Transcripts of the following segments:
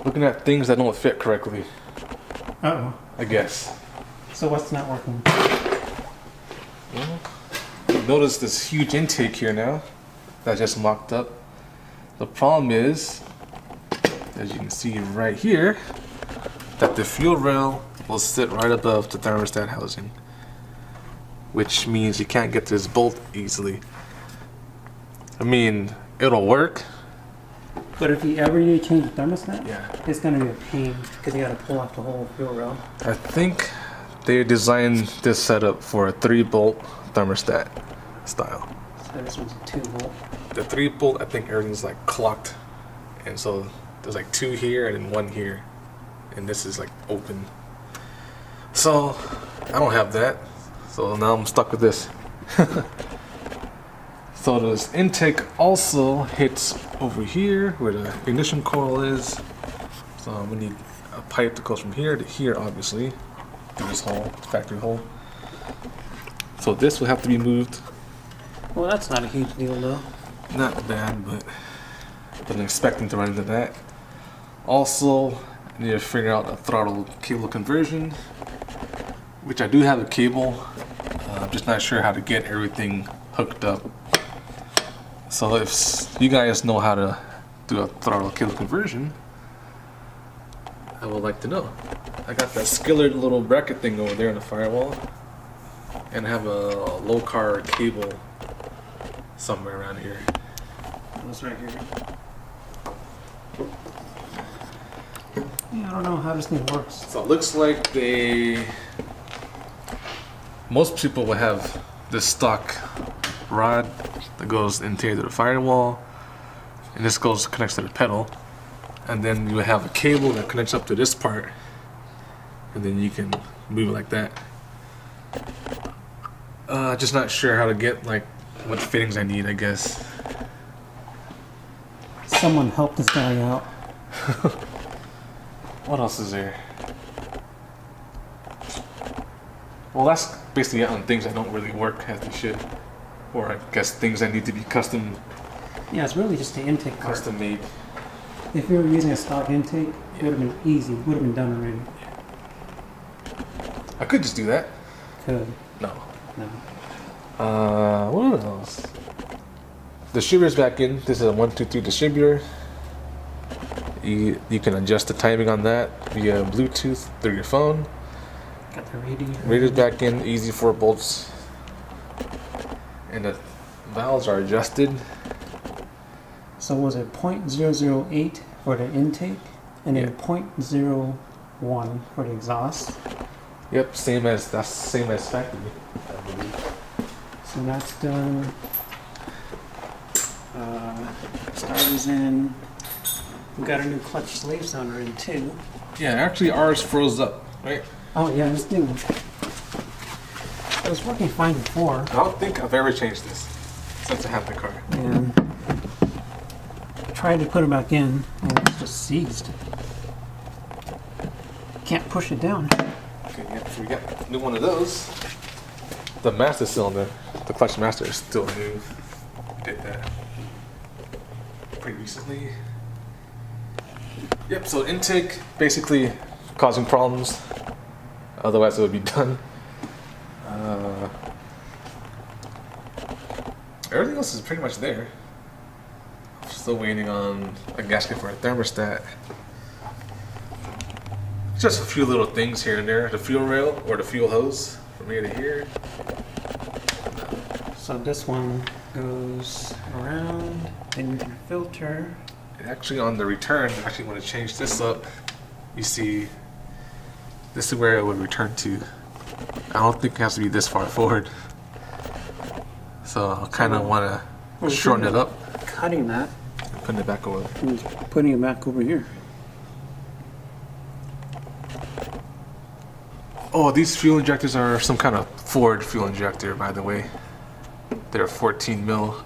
looking at things that don't fit correctly. Uh-oh. I guess. So what's not working? Well, notice this huge intake here now that I just mocked up. The problem is, as you can see right here, that the fuel rail will sit right above the thermostat housing, which means you can't get to this bolt easily. I mean, it'll work. But if you ever need to change the thermostat, Yeah. it's going to be a pain because you got to pull off the whole fuel rail. I think they designed this setup for a 3-bolt thermostat style. So this one's a 2-volt. The 3-bolt, I think everything's like clocked, and so there's like 2 here and then 1 here, and this is like open. So I don't have that, so now I'm stuck with this. So this intake also hits over here where the ignition coil is. So we need a pipe that goes from here to here, obviously, through this hole, factory hole. So this will have to be moved. Well, that's not a huge deal, though. Not bad, but wasn't expecting to run into that. Also, I need to figure out a throttle cable conversion, which I do have a cable. I'm just not sure how to get everything hooked up. So if you guys know how to do a throttle cable conversion, I would like to know. I got that skillet little bracket thing over there in the firewall, and I have a low car cable somewhere around here. It's right here. Yeah, I don't know how this thing works. So it looks like most people will have this stock rod that goes into the firewall, and this connects to the pedal, and then you have a cable that connects up to this part, and then you can move it like that. Just not sure how to get like what fittings I need, I guess. Someone help this guy out. What else is there? Well, that's basically it on things that don't really work as they should. Or I guess things that need to be custom Yeah, it's really just the intake part. custom made. If you were using a stock intake, it would have been easy. Would have been done already. I could just do that. Could. No. No. What else? The distributor's back in. This is a 1-2-3 distributor. You can adjust the timing on that via Bluetooth through your phone. Got the radio. Radio's back in, easy 4 bolts. And the valves are adjusted. So was it 0.008 for the intake, and then 0.01 for the exhaust? Yep, same as factory, I believe. So that's done. Starter's in. We got our new clutch slave sounder in too. Yeah, actually ours froze up, right? Oh yeah, this thing. It was working fine before. I don't think I've ever changed this since I have the car. And tried to put it back in, and it's just seized. Can't push it down. Okay, yeah, so we got a new one of those. The master cylinder, the clutch master is still new. Did that pretty recently. Yep, so intake basically causing problems. Otherwise it would be done. Everything else is pretty much there. Still waiting on a gasket for a thermostat. Just a few little things here and there. The fuel rail or the fuel hose from here to here. So this one goes around, then you can filter. And actually on the return, I actually want to change this up. You see, this is where it would return to. I don't think it has to be this far forward. So I kind of want to shorten it up. Cutting that. And putting it back over. And putting it back over here. Oh, these fuel injectors are some kind of Ford fuel injector, by the way. They're 14 mil.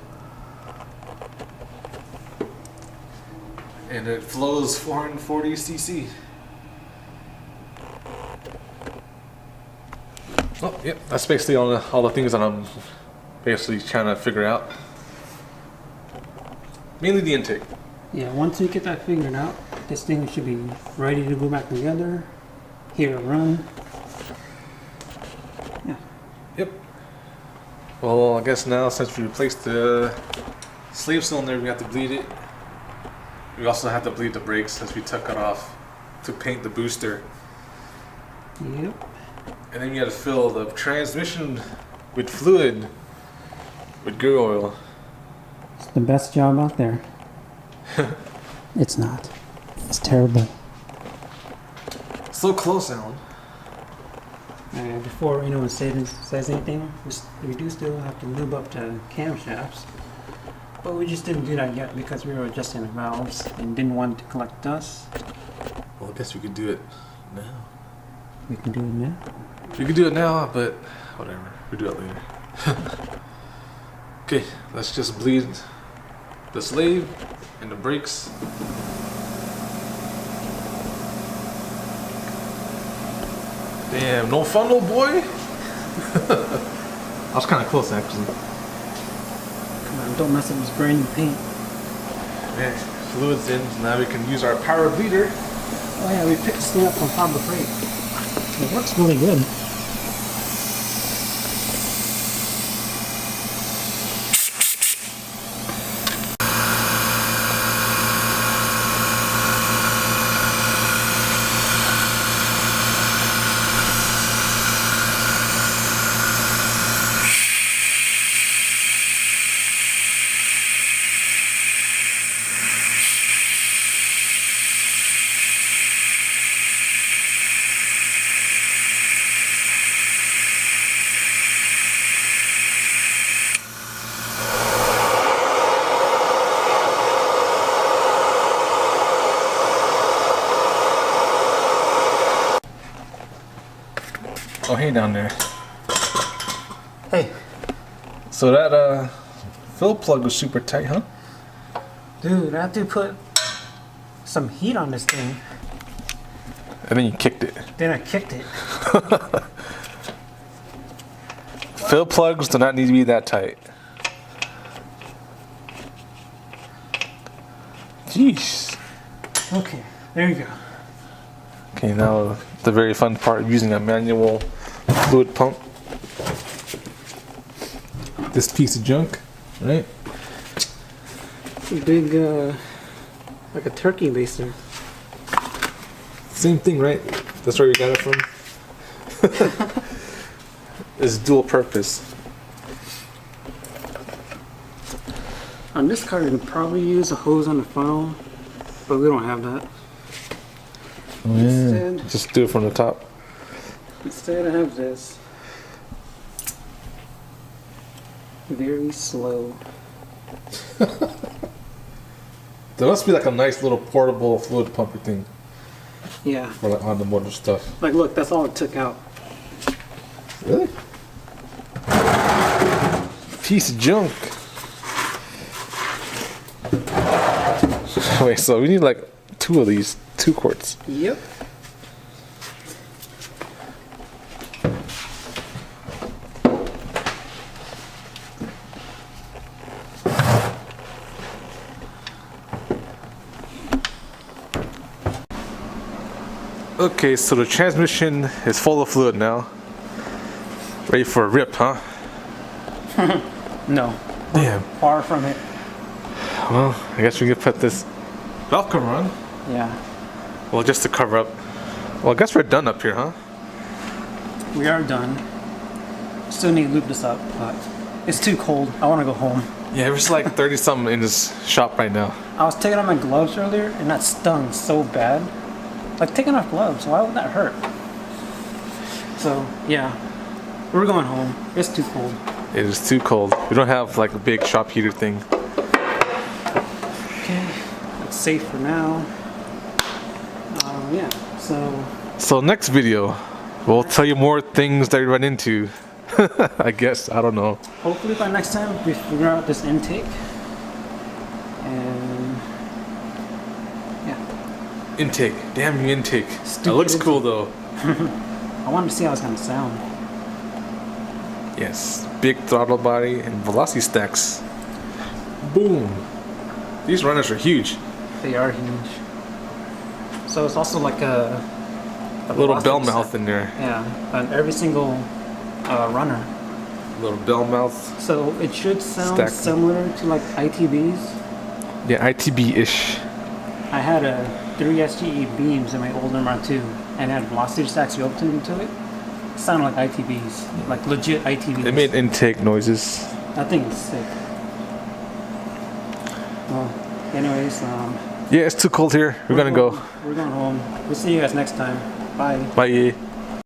And it flows 440 cc. Oh, yep, that's basically all the things that I'm basically trying to figure out. Mainly the intake. Yeah, once you get that figured out, this thing should be ready to go back together. Here to run. Yeah. Yep. Well, I guess now since we replaced the slave cylinder, we have to bleed it. We also have to bleed the brakes since we took it off to paint the booster. Yep. And then you got to fill the transmission with fluid with gear oil. It's the best job out there. It's not. It's terrible. So close, Alan. Before anyone says anything, we do still have to lube up the camshafts. But we just didn't do that yet because we were adjusting the valves and didn't want it to collect dust. Well, I guess we could do it now. We can do it now. We could do it now, but whatever. We'll do it later. Okay, let's just bleed the slave and the brakes. Damn, no funnel, boy. I was kind of close, actually. Come on, don't mess up this brand new paint. Man, fluid's in, so now we can use our power bleeder. Oh yeah, we picked this thing up on top of the brake. It works really good. Oh, hey down there. Hey. So that fill plug was super tight, huh? Dude, I have to put some heat on this thing. And then you kicked it. Then I kicked it. Fill plugs do not need to be that tight. Jeez. Okay, there you go. Okay, now the very fun part of using a manual fluid pump. This piece of junk, right? Big, like a turkey baster. Same thing, right? That's where you got it from? It's dual purpose. On this car, you could probably use a hose on the funnel, but we don't have that. Oh, yeah. Just do it from the top. Instead, I have this. Very slow. There must be like a nice little portable fluid pumper thing Yeah. for like on the motor stuff. Like, look, that's all it took out. Really? Piece of junk. Wait, so we need like 2 of these, 2 quarts. Yep. Okay, so the transmission is full of fluid now. Ready for a rip, huh? No. Damn. Far from it. Well, I guess we could put this valve cover on. Yeah. Well, just to cover up. Well, I guess we're done up here, huh? We are done. Still need to loop this up, but it's too cold. I want to go home. Yeah, there's like 30 something in this shop right now. I was taking off my gloves earlier, and that stung so bad. Like, taking off gloves, why would that hurt? So, yeah. We're going home. It's too cold. It is too cold. We don't have like a big shop heater thing. Okay. It's safe for now. Yeah, so... So next video, we'll tell you more things that we run into. I guess, I don't know. Hopefully by next time we figure out this intake. And... yeah. Intake. Damn you, intake. Stupid That looks intake. cool though. I wanted to see how it's going to sound. Yes. Big throttle body and velocity stacks. Boom. These runners are huge. They are huge. So it's also like a Little bell velocity mouth set. in there. Yeah, on every single runner. Little bell mouth. So it should sound Stack. similar to like ITBs. Yeah, ITB-ish. I had a 3 SGE beams in my old MR2 and had velocity stacks built into it. It sounded like ITBs, like legit ITBs. It made intake noises. That thing is sick. Well, anyways, Yeah, it's too cold here. We're gonna go. We're going home. We'll see you guys next time. Bye. Bye.